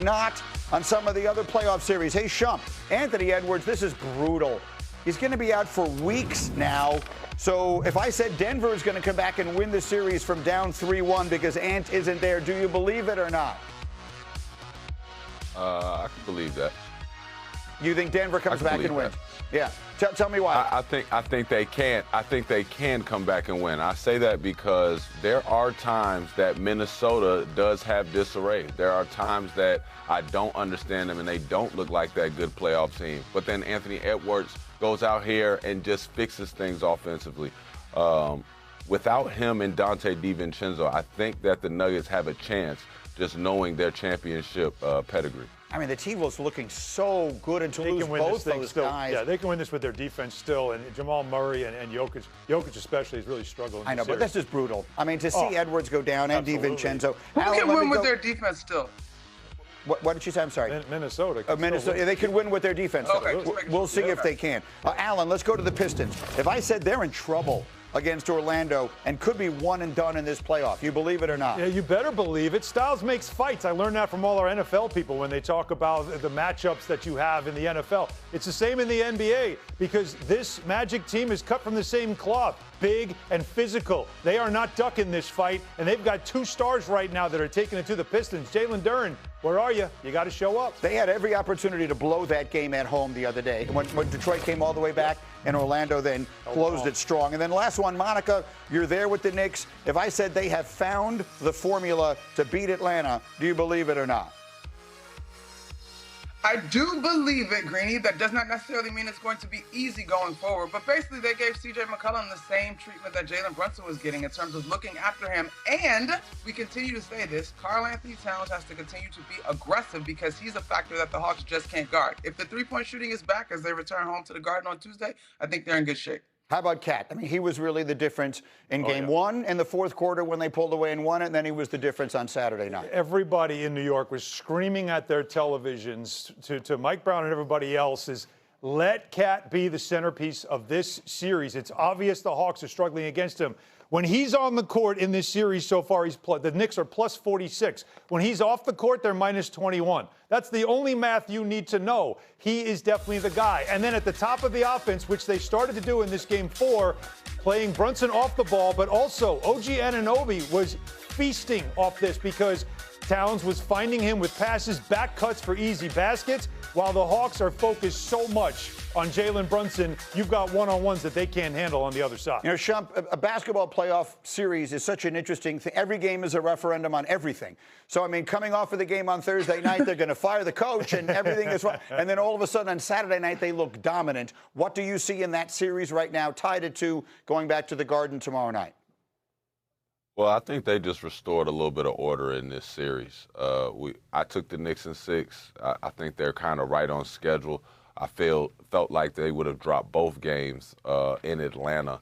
Not on some of the other playoff series. Hey, Shump, Anthony Edwards, this is brutal. He's going to be out for weeks now. So if I said Denver is going to come back and win the series from down 3-1 because Ant isn't there, do you believe it or not? I can believe that. You think Denver comes back and wins? Yeah. Tell me why. I think they can. I think they can come back and win. I say that because there are times that Minnesota does have disarray. There are times that I don't understand them and they don't look like that good playoff team. But then Anthony Edwards goes out here and just fixes things offensively. Without him and Dante DiVincenzo, I think that the Nuggets have a chance just knowing their championship pedigree. I mean, the team was looking so good until lose both those guys. Yeah, they can win this with their defense still, and Jamal Murray and Jokic especially is really struggling. I know, but this is brutal. I mean, to see Edwards go down and DiVincenzo. Who can win with their defense still? What did you say? I'm sorry. Minnesota. Minnesota. They can win with their defense. Okay, we'll see if they can. Alan, let's go to the Pistons. If I said they're in trouble against Orlando and could be one and done in this playoff, you believe it or not? Yeah, you better believe it. Styles makes fights. I learned that from all our NFL people when they talk about the matchups that you have in the NFL. It's the same in the NBA because this Magic team is cut from the same cloth. Big and physical. They are not ducking this fight, and they've got two stars right now that are taking it to the Pistons. Jalen Duren, where are you? You got to show up. They had every opportunity to blow that game at home the other day when Detroit came all the way back, and Orlando then closed it strong. And then last one, Monica, you're there with the Knicks. If I said they have found the formula to beat Atlanta, do you believe it or not? I do believe it, Greeny. That does not necessarily mean it's going to be easy going forward. But basically, they gave C.J. McCollum the same treatment that Jalen Brunson was getting in terms of looking after him. And we continue to say this, Karl Anthony Towns has to continue to be aggressive because he's a factor that the Hawks just can't guard. If the three-point shooting is back as they return home to the Garden on Tuesday, I think they're in good shape. How about Cat? I mean, he was really the difference in game one in the fourth quarter when they pulled away and won it, and then he was the difference on Saturday night. Everybody in New York was screaming at their televisions to Mike Brown and everybody else is let Cat be the centerpiece of this series. It's obvious the Hawks are struggling against him. When he's on the court in this series so far, the Knicks are plus 46. When he's off the court, they're minus 21. That's the only math you need to know. He is definitely the guy. And then at the top of the offense, which they started to do in this game 4, playing Brunson off the ball, but also OG Anunoby was feasting off this because Towns was finding him with passes, back cuts for easy baskets, while the Hawks are focused so much on Jalen Brunson. You've got one-on-ones that they can't handle on the other side. You know, Shump, a basketball playoff series is such an interesting thing. Every game is a referendum on everything. So, I mean, coming off of the game on Thursday night, they're going to fire the coach and everything is wrong. And then all of a sudden on Saturday night, they look dominant. What do you see in that series right now, tied at 2, going back to the Garden tomorrow night? Well, I think they just restored a little bit of order in this series. I took the Knicks in 6. I think they're kind of right on schedule. I felt like they would have dropped both games in Atlanta.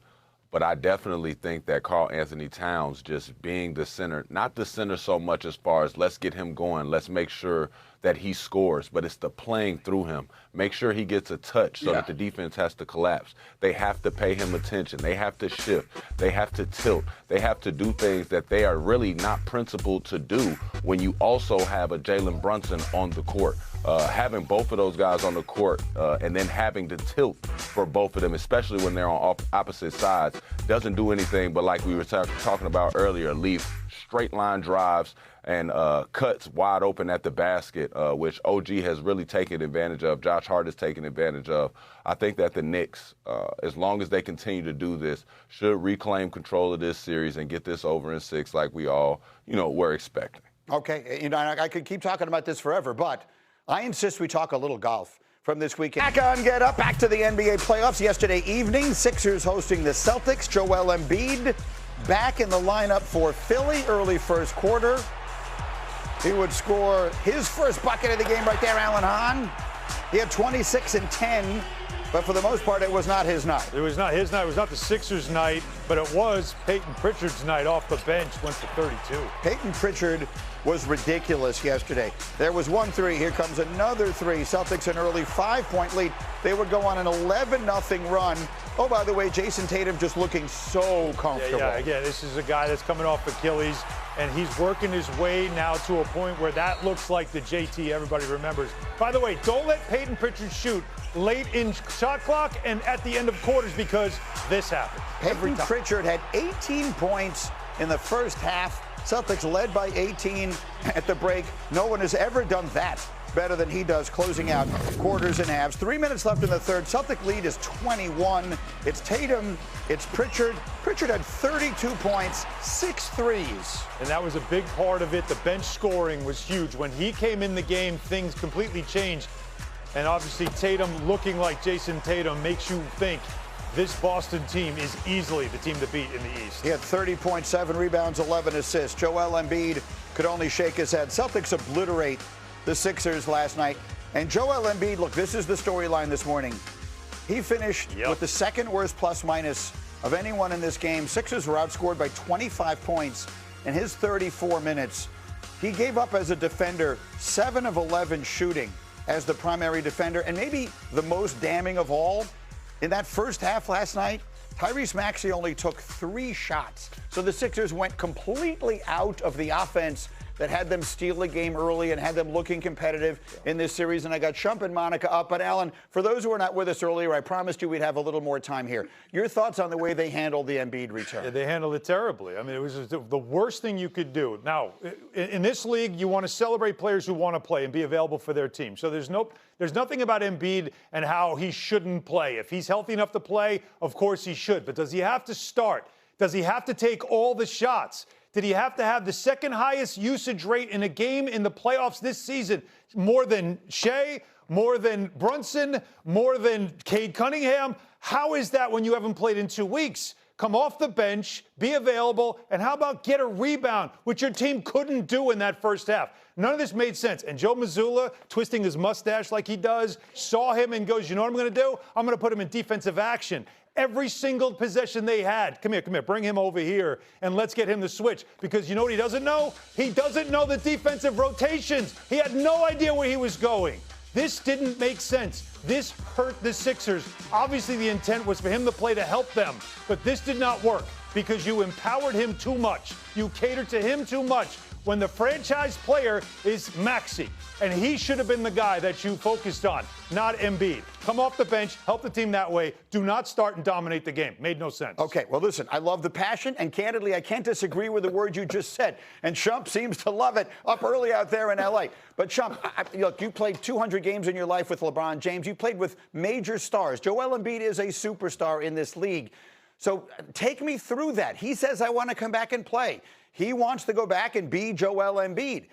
But I definitely think that Karl Anthony Towns just being the center, not the center so much as far as let's get him going, let's make sure that he scores, but it's the playing through him. Make sure he gets a touch so that the defense has to collapse. They have to pay him attention. They have to shift. They have to tilt. They have to do things that they are really not principled to do when you also have a Jalen Brunson on the court. Having both of those guys on the court and then having to tilt for both of them, especially when they're on opposite sides, doesn't do anything but, like we were talking about earlier, leave straight line drives and cuts wide open at the basket, which OG has really taken advantage of. Josh Hart has taken advantage of. I think that the Knicks, as long as they continue to do this, should reclaim control of this series and get this over in 6 like we all, were expecting. Okay, I could keep talking about this forever, but I insist we talk a little golf from this weekend. Back on Get Up, back to the NBA playoffs yesterday evening. Sixers hosting the Celtics. Joel Embiid back in the lineup for Philly early first quarter. He would score his first bucket of the game right there, Alan Hahn. He had 26 and 10, but for the most part, it was not his night. It was not his night. It was not the Sixers' night, but it was Peyton Pritchard's night off the bench, went to 32. Peyton Pritchard was ridiculous yesterday. There was 1 3. Here comes another 3. Celtics an early 5-point lead. They would go on an 11-0 run. Oh, by the way, Jason Tatum just looking so comfortable. Yeah, again, this is a guy that's coming off Achilles, and he's working his way now to a point where that looks like the JT everybody remembers. By the way, don't let Peyton Pritchard shoot late in shot clock and at the end of quarters, because this happens. Peyton Pritchard had 18 points in the first half. Celtics led by 18 at the break. No one has ever done that better than he does, closing out quarters and halves. 3 minutes left in the third. Celtic lead is 21. It's Tatum. It's Pritchard. Pritchard had 32 points, 6 threes. And that was a big part of it. The bench scoring was huge. When he came in the game, things completely changed. And obviously Tatum looking like Jason Tatum makes you think this Boston team is easily the team to beat in the East. He had 30.7 rebounds, 11 assists. Joel Embiid could only shake his head. Celtics obliterate the Sixers last night. And Joel Embiid, look, this is the storyline this morning. He finished with the second worst plus-minus of anyone in this game. Sixers were outscored by 25 points in his 34 minutes. He gave up as a defender 7 of 11 shooting as the primary defender. And maybe the most damning of all, in that first half last night, Tyrese Maxey only took 3 shots. So the Sixers went completely out of the offense that had them steal the game early and had them looking competitive in this series. And I got Hahn and Monica up. But, Alan, for those who were not with us earlier, I promised you we'd have a little more time here. Your thoughts on the way they handled the Embiid return? Yeah, they handled it terribly. I mean, it was the worst thing you could do. Now, in this league, you want to celebrate players who want to play and be available for their team. So there's nothing about Embiid and how he shouldn't play. If he's healthy enough to play, of course he should. But does he have to start? Does he have to take all the shots? Did he have to have the second highest usage rate in a game in the playoffs this season? More than Shea, more than Brunson, more than Cade Cunningham? How is that when you haven't played in 2 weeks? Come off the bench, be available, and how about get a rebound, which your team couldn't do in that first half? None of this made sense. And Joe Mazzulla, twisting his mustache like he does, saw him and goes, you know what I'm going to do? I'm going to put him in defensive action. Every single possession they had. Come here, bring him over here, and let's get him to switch. Because you know what he doesn't know? He doesn't know the defensive rotations. He had no idea where he was going. This didn't make sense. This hurt the Sixers. Obviously, the intent was for him to play to help them, but this did not work because you empowered him too much. You catered to him too much. When the franchise player is Maxey, and he should have been the guy that you focused on, not Embiid. Come off the bench, help the team that way. Do not start and dominate the game. Made no sense. Okay, well, listen, I love the passion, and candidly, I can't disagree with the word you just said. And Shump seems to love it up early out there in L.A. But, Shump, look, you played 200 games in your life with LeBron James. You played with major stars. Joel Embiid is a superstar in this league. So take me through that. He says, I want to come back and play. He wants to go back and be Joel Embiid.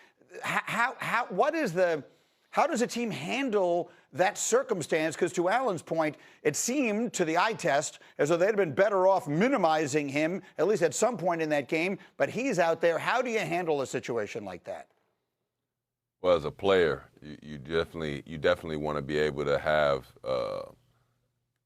How does a team handle that circumstance? Because to Alan's point, it seemed to the eye test as though they'd have been better off minimizing him, at least at some point in that game. But he's out there. How do you handle a situation like that? Well, as a player, you definitely want to be able to have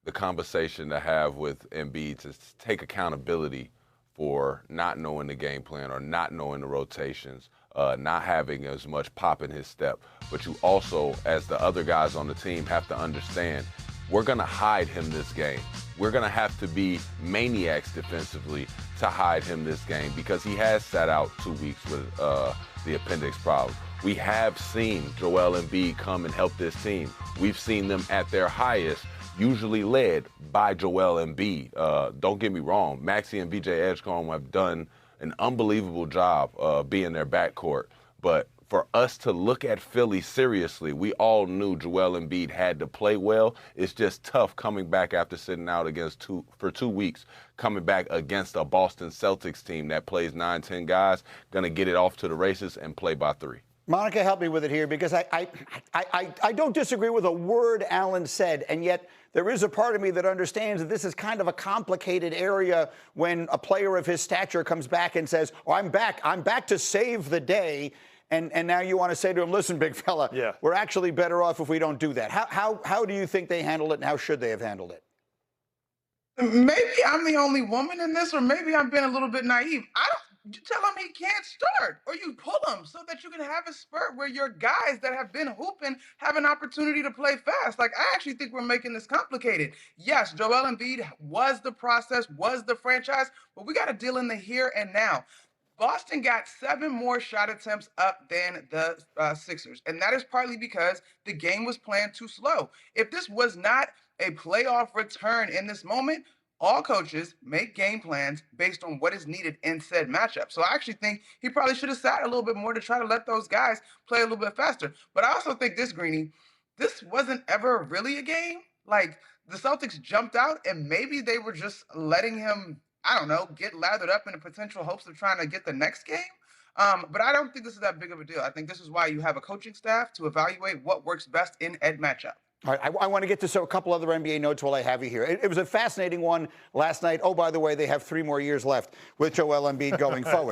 the conversation to have with Embiid to take accountability for not knowing the game plan or not knowing the rotations, not having as much pop in his step. But you also, as the other guys on the team, have to understand we're going to hide him this game. We're going to have to be maniacs defensively to hide him this game because he has sat out 2 weeks with the appendix problem. We have seen Joel Embiid come and help this team. We've seen them at their highest, usually led by Joel Embiid. Don't get me wrong, Maxey and VJ Edgecombe have done an unbelievable job being their backcourt. But for us to look at Philly seriously, we all knew Joel Embiid had to play well. It's just tough coming back after sitting out for 2 weeks, coming back against a Boston Celtics team that plays 9-10 guys, going to get it off to the races and play by 3. Monica, help me with it here, because I don't disagree with a word Alan said, and yet there is a part of me that understands that this is kind of a complicated area when a player of his stature comes back and says, oh, I'm back to save the day, and now you want to say to him, listen, big fella, we're actually better off if we don't do that. How do you think they handled it, and how should they have handled it? Maybe I'm the only woman in this, or maybe I'm being a little bit naive. you tell him he can't start, or you pull him so that you can have a spurt where your guys that have been hooping have an opportunity to play fast. Like, I actually think we're making this complicated. Yes, Joel Embiid was the process, was the franchise, but we got to deal in the here and now. Boston got 7 more shot attempts up than the Sixers, and that is partly because the game was playing too slow. If this was not a playoff return in this moment, all coaches make game plans based on what is needed in said matchup. So I actually think he probably should have sat a little bit more to try to let those guys play a little bit faster. But I also think this, Greeny, this wasn't ever really a game. Like, the Celtics jumped out, and maybe they were just letting him, I don't know, get lathered up in the potential hopes of trying to get the next game. But I don't think this is that big of a deal. I think this is why you have a coaching staff to evaluate what works best in ed matchup. All right, I want to get to a couple other NBA notes while I have you here. It was a fascinating one last night. Oh, by the way, they have 3 more years left with Joel Embiid going forward.